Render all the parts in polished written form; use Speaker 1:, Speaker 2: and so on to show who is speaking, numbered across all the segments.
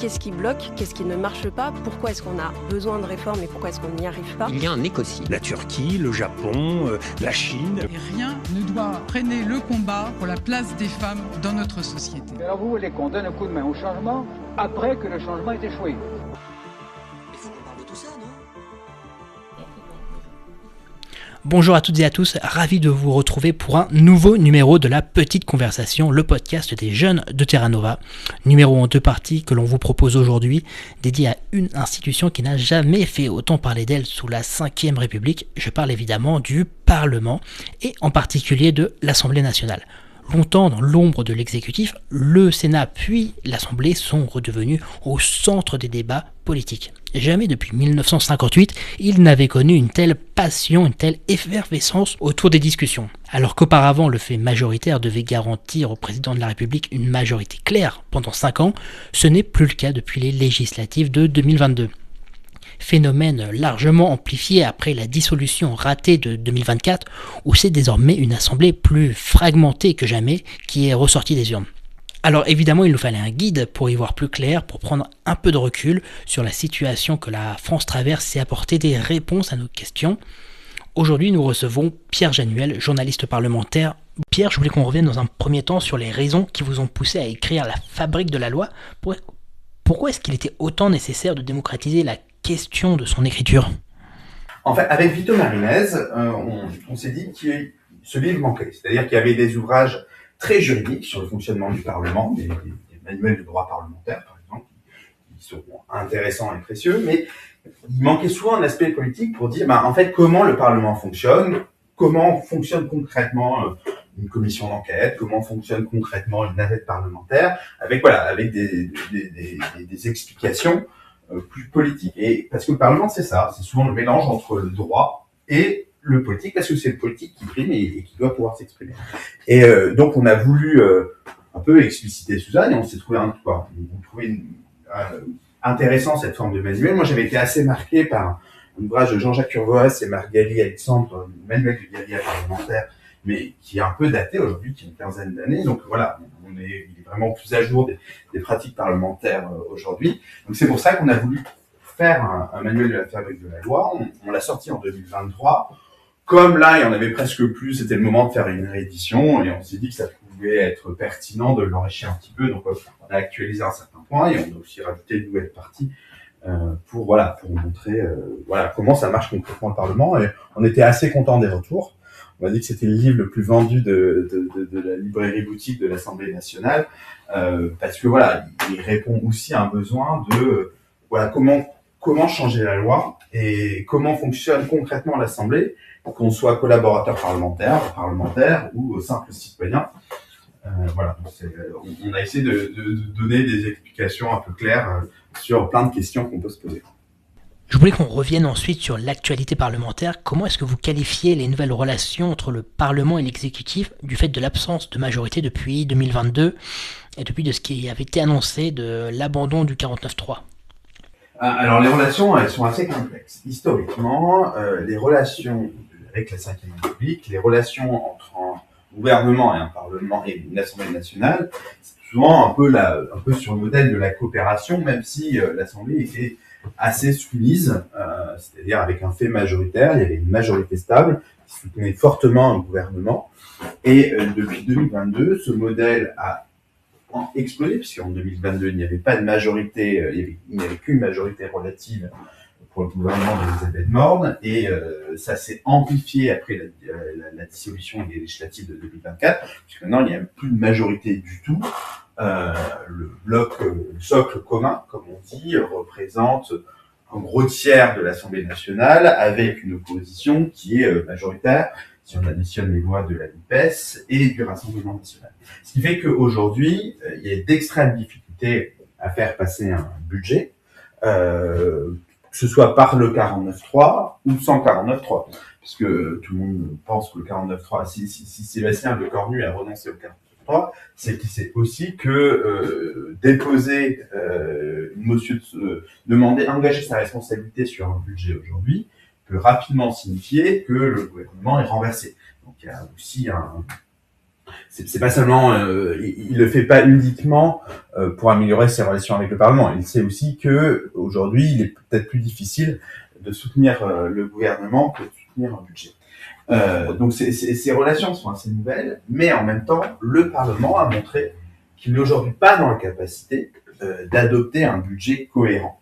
Speaker 1: qu'est-ce qui bloque, qu'est-ce qui ne marche pas, pourquoi est-ce qu'on a besoin de réformes et pourquoi est-ce qu'on n'y arrive pas.
Speaker 2: Il y a un écocide.
Speaker 3: La Turquie, le Japon, la Chine.
Speaker 4: Et rien ne doit freiner le combat pour la place des femmes dans notre société.
Speaker 5: Alors vous voulez qu'on donne un coup de main au changement après que le changement ait échoué?
Speaker 2: Il faut qu'on parle de tout ça, non ?
Speaker 6: Bonjour à toutes et à tous, ravi de vous retrouver pour un nouveau numéro de La Petite Conversation, le podcast des jeunes de Terra Nova. Numéro en 2 parties que l'on vous propose aujourd'hui, dédié à une institution qui n'a jamais fait autant parler d'elle sous la 5e République. Je parle évidemment du Parlement et en particulier de l'Assemblée nationale. Longtemps dans l'ombre de l'exécutif, le Sénat puis l'Assemblée sont redevenus au centre des débats politiques. Jamais depuis 1958, ils n'avaient connu une telle passion, une telle effervescence autour des discussions. Alors qu'auparavant, le fait majoritaire devait garantir au président de la République une majorité claire pendant 5 ans, ce n'est plus le cas depuis les législatives de 2022. Phénomène largement amplifié après la dissolution ratée de 2024, où c'est désormais une assemblée plus fragmentée que jamais qui est ressortie des urnes. Alors évidemment, il nous fallait un guide pour y voir plus clair, pour prendre un peu de recul sur la situation que la France traverse et apporter des réponses à nos questions. Aujourd'hui, nous recevons Pierre Januel, journaliste parlementaire. Pierre, je voulais qu'on revienne dans un premier temps sur les raisons qui vous ont poussé à écrire La fabrique de la loi. Pourquoi est-ce qu'il était autant nécessaire de démocratiser la question de son écriture?
Speaker 7: En fait, avec Vito Marinez, on s'est dit que ce livre manquait. C'est-à-dire qu'il y avait des ouvrages très juridiques sur le fonctionnement du Parlement, des manuels de droit parlementaire, par exemple, qui sont intéressants et précieux, mais il manquait souvent un aspect politique pour dire, en fait, comment le Parlement fonctionne, comment fonctionne concrètement une commission d'enquête, comment fonctionne concrètement une navette parlementaire, avec des explications plus politique. Et parce que le Parlement, c'est ça, c'est souvent le mélange entre le droit et le politique, parce que c'est le politique qui prime et qui doit pouvoir s'exprimer. Et donc, on a voulu un peu expliciter Suzanne, et on s'est trouvé intéressant cette forme de manuel. Moi, j'avais été assez marqué par un ouvrage de Jean-Jacques Urvoas et Margali Alexandre, manuel du guérilla parlementaire, mais qui est un peu daté aujourd'hui, qui a une quinzaine d'années. Donc voilà, il est vraiment plus à jour des pratiques parlementaires aujourd'hui. Donc c'est pour ça qu'on a voulu faire un manuel de la fabrique de la loi. On l'a sorti en 2023. Comme là, il y en avait presque plus, c'était le moment de faire une réédition, et on s'est dit que ça pouvait être pertinent de l'enrichir un petit peu. Donc on a actualisé un certain point, et on a aussi rajouté une nouvelle partie pour montrer comment ça marche concrètement le Parlement. Et on était assez contents des retours. On m'a dit que c'était le livre le plus vendu de la librairie boutique de l'Assemblée nationale, parce que il répond aussi à un besoin de comment changer la loi et comment fonctionne concrètement l'Assemblée, qu'on soit collaborateur parlementaire ou simple citoyen. On a essayé de donner des explications un peu claires sur plein de questions qu'on peut se poser.
Speaker 6: Je voulais qu'on revienne ensuite sur l'actualité parlementaire. Comment est-ce que vous qualifiez les nouvelles relations entre le Parlement et l'exécutif du fait de l'absence de majorité depuis 2022 et depuis de ce qui avait été annoncé de l'abandon du 49.3 ?
Speaker 7: Alors les relations, elles sont assez complexes. Historiquement, les relations avec la 5e République, les relations entre un gouvernement et un Parlement et une Assemblée nationale, c'est souvent un peu sur le modèle de la coopération, même si l'Assemblée était assez soumise, c'est-à-dire avec un fait majoritaire, il y avait une majorité stable qui soutenait fortement un gouvernement. Et depuis 2022, ce modèle a explosé, puisqu'en 2022, il n'y avait pas de majorité, il n'y avait qu'une majorité relative pour le gouvernement d'Elisabeth Borne, et ça s'est amplifié après la dissolution des législatives de 2024, puisque maintenant il n'y a plus de majorité du tout. Le socle commun, comme on dit, représente un gros tiers de l'Assemblée nationale, avec une opposition qui est majoritaire, si on additionne les voix de la NUPES et du Rassemblement national. Ce qui fait qu'aujourd'hui, il y a d'extrêmes difficultés à faire passer un budget, que ce soit par le 49.3 ou sans 49.3, puisque tout le monde pense que le 49.3, si Sébastien Lecornu a renoncé au 49.3, c'est qu'il sait aussi que déposer une motion, engager sa responsabilité sur un budget aujourd'hui peut rapidement signifier que le gouvernement est renversé. Donc il y a aussi c'est pas seulement, il le fait pas uniquement pour améliorer ses relations avec le Parlement. Il sait aussi que aujourd'hui, il est peut-être plus difficile de soutenir le gouvernement que de soutenir un budget. Donc ces relations sont assez nouvelles, mais en même temps, le Parlement a montré qu'il n'est aujourd'hui pas dans la capacité d'adopter un budget cohérent,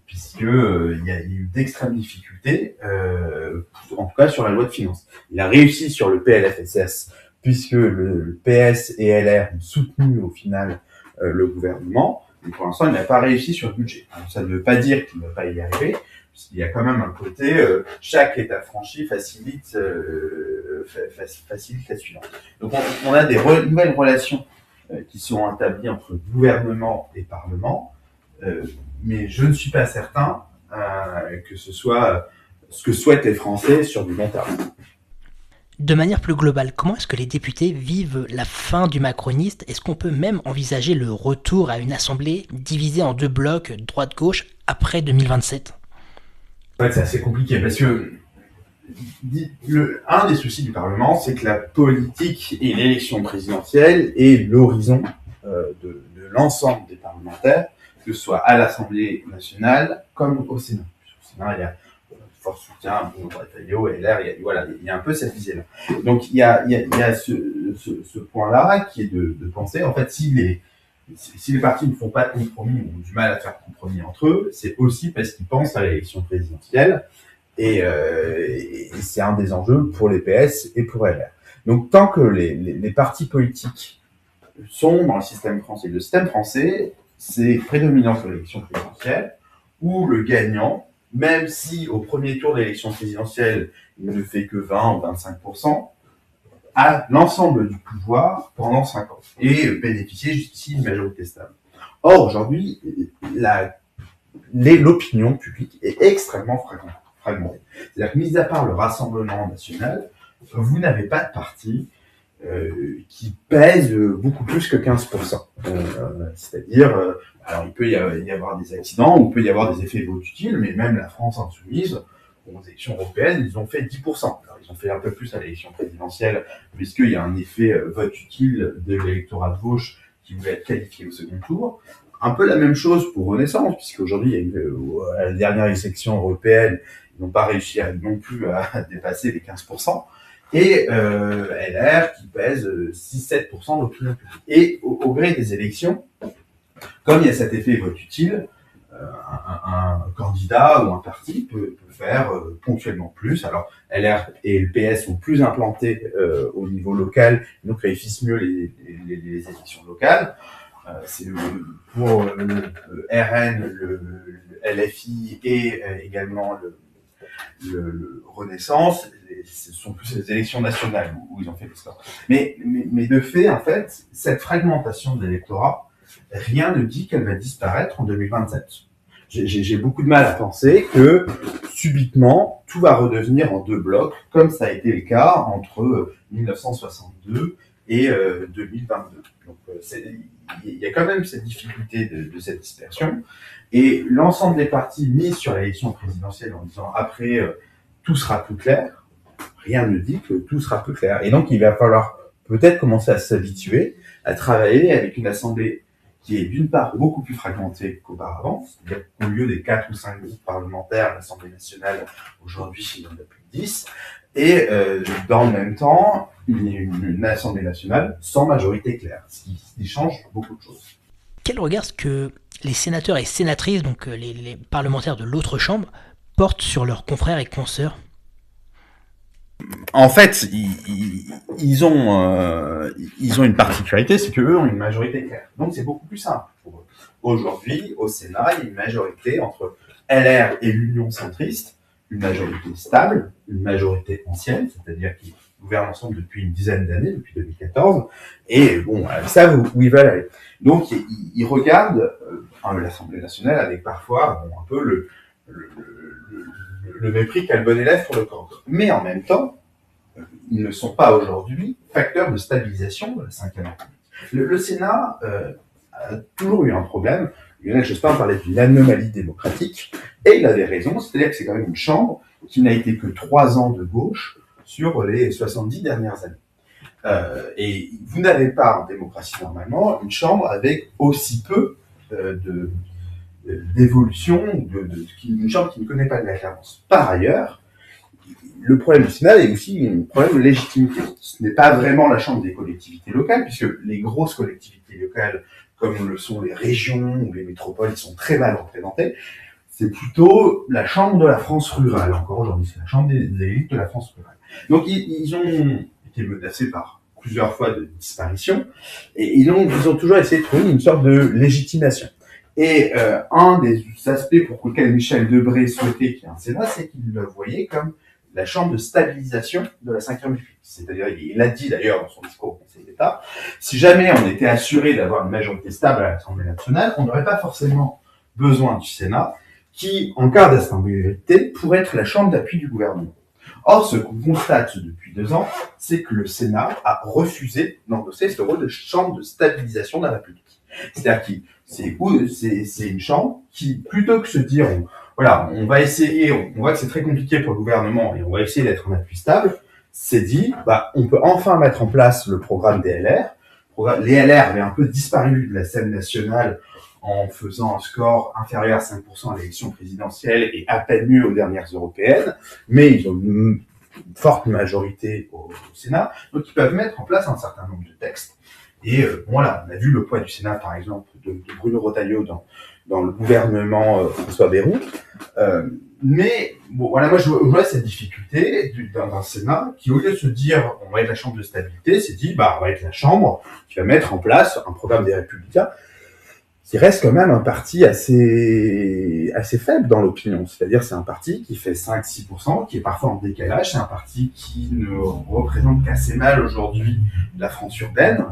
Speaker 7: puisque il y a eu d'extrêmes difficultés, en tout cas sur la loi de finances. Il a réussi sur le PLFSS, puisque le PS et LR ont soutenu au final le gouvernement, mais pour l'instant il n'a pas réussi sur le budget. Alors, ça ne veut pas dire qu'il ne va pas y arriver, puisqu'il y a quand même un côté, chaque étape franchi facilite la suivante. Donc on a des nouvelles relations qui sont établies entre gouvernement et Parlement, mais je ne suis pas certain que ce soit ce que souhaitent les Français sur du long terme.
Speaker 6: De manière plus globale, comment est-ce que les députés vivent la fin du macronisme? Est-ce qu'on peut même envisager le retour à une assemblée divisée en deux blocs, droite-gauche, après 2027?
Speaker 7: En fait, c'est assez compliqué parce que un des soucis du Parlement, c'est que la politique et l'élection présidentielle est l'horizon de l'ensemble des parlementaires, que ce soit à l'Assemblée nationale comme au Sénat. Au Sénat, il y a fort soutien, Bruno Retailleau, LR, il y a un peu cette visée-là. Donc il y a ce point-là qui est de penser, en fait, si les partis ne font pas de compromis ou ont du mal à faire de compromis entre eux, c'est aussi parce qu'ils pensent à l'élection présidentielle. Et c'est un des enjeux pour les PS et pour LR. Donc tant que les partis politiques sont dans le système français, le système français, c'est prédominant sur l'élection présidentielle, où le gagnant, même si au premier tour de l'élection présidentielle, il ne fait que 20 ou 25%, a l'ensemble du pouvoir pendant 5 ans et bénéficier jusqu'ici d'une majorité stable. Or, aujourd'hui, l'opinion publique est extrêmement fragmentée. C'est-à-dire que, mis à part le Rassemblement national, vous n'avez pas de parti qui pèse beaucoup plus que 15%. C'est-à-dire, alors il peut y avoir des accidents, ou il peut y avoir des effets vote utiles, mais même la France insoumise, aux élections européennes, ils ont fait 10%. Alors, ils ont fait un peu plus à l'élection présidentielle, puisqu'il y a un effet vote utile de l'électorat de gauche qui voulait être qualifié au second tour. Un peu la même chose pour Renaissance, puisqu'aujourd'hui, à la dernière élection européenne, ils n'ont pas réussi non plus à dépasser les 15%. Et LR qui pèse 6-7% de l'opinion publique. Et au gré des élections, comme il y a cet effet vote utile, un candidat ou un parti peut faire ponctuellement plus. Alors LR et le PS sont plus implantés au niveau local, donc réussissent mieux les élections locales. C'est pour le RN, le LFI et également le Renaissance, ce sont plus les élections nationales où ils ont fait le score. Mais de fait, en fait, cette fragmentation de l'électorat, rien ne dit qu'elle va disparaître en 2027. J'ai beaucoup de mal à penser que subitement tout va redevenir en deux blocs, comme ça a été le cas entre 1962 et 2022. Donc il y a quand même cette difficulté de cette dispersion. Et l'ensemble des partis mis sur l'élection présidentielle en disant après tout sera plus clair, rien ne dit que tout sera plus clair. Et donc il va falloir peut-être commencer à s'habituer à travailler avec une assemblée qui est d'une part beaucoup plus fragmentée qu'auparavant, c'est-à-dire qu'au lieu des 4 ou 5 groupes parlementaires, l'Assemblée nationale aujourd'hui il y en a plus de 10, et dans le même temps une Assemblée nationale sans majorité claire, ce qui change beaucoup de choses.
Speaker 6: Quel regard est-ce que les sénateurs et sénatrices, donc les parlementaires de l'autre chambre, portent sur leurs confrères et consoeurs?
Speaker 7: En fait, ils ont une particularité, c'est qu'eux ont une majorité claire. Donc c'est beaucoup plus simple pour eux. Aujourd'hui, au Sénat, il y a une majorité entre LR et l'Union centriste, une majorité stable, une majorité ancienne, c'est-à-dire qu'ils gouvernent ensemble depuis une dizaine d'années, depuis 2014, et bon, ils savent où ils veulent aller. Donc ils regardent l'Assemblée nationale avec parfois un peu le mépris qu'a le bon élève pour le corps. Mais en même temps, ils ne sont pas aujourd'hui facteurs de stabilisation de la Ve République. Le Sénat a toujours eu un problème. Lionel Jospin parlait d'une anomalie démocratique, et il avait raison, c'est-à-dire que c'est quand même une chambre qui n'a été que 3 ans de gauche sur les 70 dernières années. Et vous n'avez pas en démocratie normalement une chambre avec aussi peu d'évolution, une chambre qui ne connaît pas de l'alternance. Par ailleurs, le problème du Sénat est aussi un problème de légitimité. Ce n'est pas vraiment la chambre des collectivités locales, puisque les grosses collectivités locales, comme le sont les régions ou les métropoles, sont très mal représentées. C'est plutôt la chambre de la France rurale, encore aujourd'hui, c'est la chambre des élites de la France rurale. Donc ils ont été menacés par plusieurs fois de disparition, et ils ont toujours essayé de trouver une sorte de légitimation. Et un des aspects pour lequel Michel Debré souhaitait qu'il y ait un Sénat, c'est qu'il le voyait comme la chambre de stabilisation de la Ve République. C'est-à-dire, il l'a dit d'ailleurs dans son discours au Conseil d'État, si jamais on était assuré d'avoir une majorité stable à l'Assemblée nationale, on n'aurait pas forcément besoin du Sénat, qui, en cas d'instabilité, pourrait être la chambre d'appui du gouvernement. Or, ce qu'on constate depuis 2 ans, c'est que le Sénat a refusé d'endosser ce rôle de chambre de stabilisation de la République. C'est-à-dire que c'est une chambre qui, plutôt que se dire, on va essayer, on voit que c'est très compliqué pour le gouvernement et on va essayer d'être un appui stable, s'est dit, on peut enfin mettre en place le programme des LR. Les LR avaient un peu disparu de la scène nationale en faisant un score inférieur à 5% à l'élection présidentielle et à peine mieux aux dernières européennes, mais ils ont une forte majorité au Sénat, donc ils peuvent mettre en place un certain nombre de textes. Et on a vu le poids du Sénat, par exemple, de Bruno Retailleau dans le gouvernement François Bayrou. Mais moi je vois cette difficulté d'un Sénat qui, au lieu de se dire on va être la chambre de stabilité, s'est dit on va être la chambre qui va mettre en place un programme des Républicains qui reste quand même un parti assez faible dans l'opinion. C'est-à-dire c'est un parti qui fait 5-6%, qui est parfois en décalage, c'est un parti qui ne représente qu'assez mal aujourd'hui la France urbaine.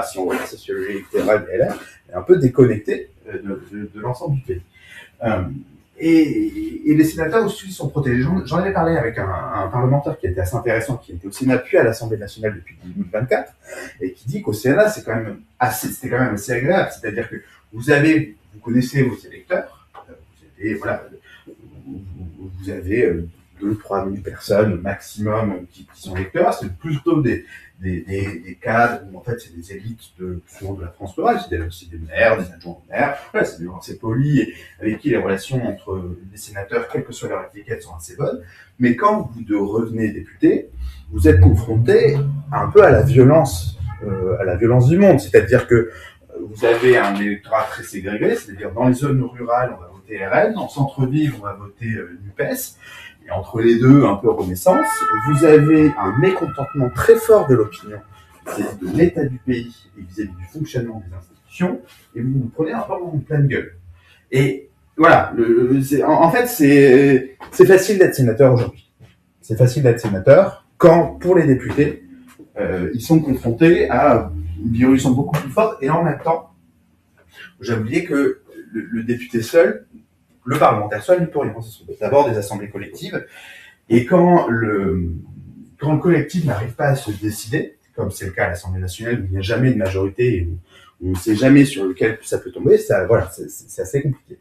Speaker 7: Si on voit la sociologie électorale des LR, elle est un peu déconnectée de l'ensemble du pays. Et les sénateurs aussi sont protégés. J'en avais parlé avec un parlementaire qui était assez intéressant, qui était au Sénat puis à l'Assemblée nationale depuis 2024, et qui dit qu'au Sénat c'était quand même assez agréable. C'est-à-dire que vous connaissez vos électeurs, vous avez 2-3 000 personnes maximum qui sont électeurs. C'est plutôt des cadres où en fait c'est des élites souvent de la France rurale, c'est aussi des maires, des adjoints au maire, c'est des gens assez polis et avec qui les relations entre les sénateurs, quelle que soit leur étiquette, sont assez bonnes. Mais quand vous revenez député, vous êtes confronté un peu à la violence du monde, c'est-à-dire que vous avez un électorat très ségrégé, c'est-à-dire dans les zones rurales on va voter RN, en centre-ville on va voter NUPES. Et entre les deux, un peu Renaissance, vous avez un mécontentement très fort de l'opinion vis-à-vis de l'état du pays et vis-à-vis du fonctionnement des institutions, et vous vous prenez un peu en pleine gueule. Et voilà, en fait, c'est facile d'être sénateur aujourd'hui. C'est facile d'être sénateur quand, pour les députés, ils sont confrontés à une violence beaucoup plus forte, et en même temps, j'ai oublié que le député seul, le parlementaire seul n'y peut rien. Ce sont d'abord des assemblées collectives. Et quand le collectif n'arrive pas à se décider, comme c'est le cas à l'Assemblée nationale, où il n'y a jamais de majorité et où on ne sait jamais sur lequel ça peut tomber, c'est assez compliqué.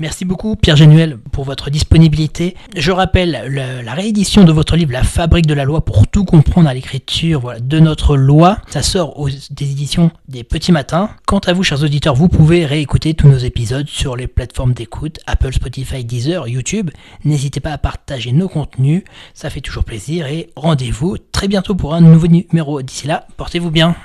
Speaker 6: Merci beaucoup Pierre Génuel pour votre disponibilité. Je rappelle la réédition de votre livre La Fabrique de la loi pour tout comprendre à l'écriture de notre loi. Ça sort des éditions des Petits Matins. Quant à vous, chers auditeurs, vous pouvez réécouter tous nos épisodes sur les plateformes d'écoute, Apple, Spotify, Deezer, YouTube. N'hésitez pas à partager nos contenus, ça fait toujours plaisir et rendez-vous très bientôt pour un nouveau numéro. D'ici là, portez-vous bien.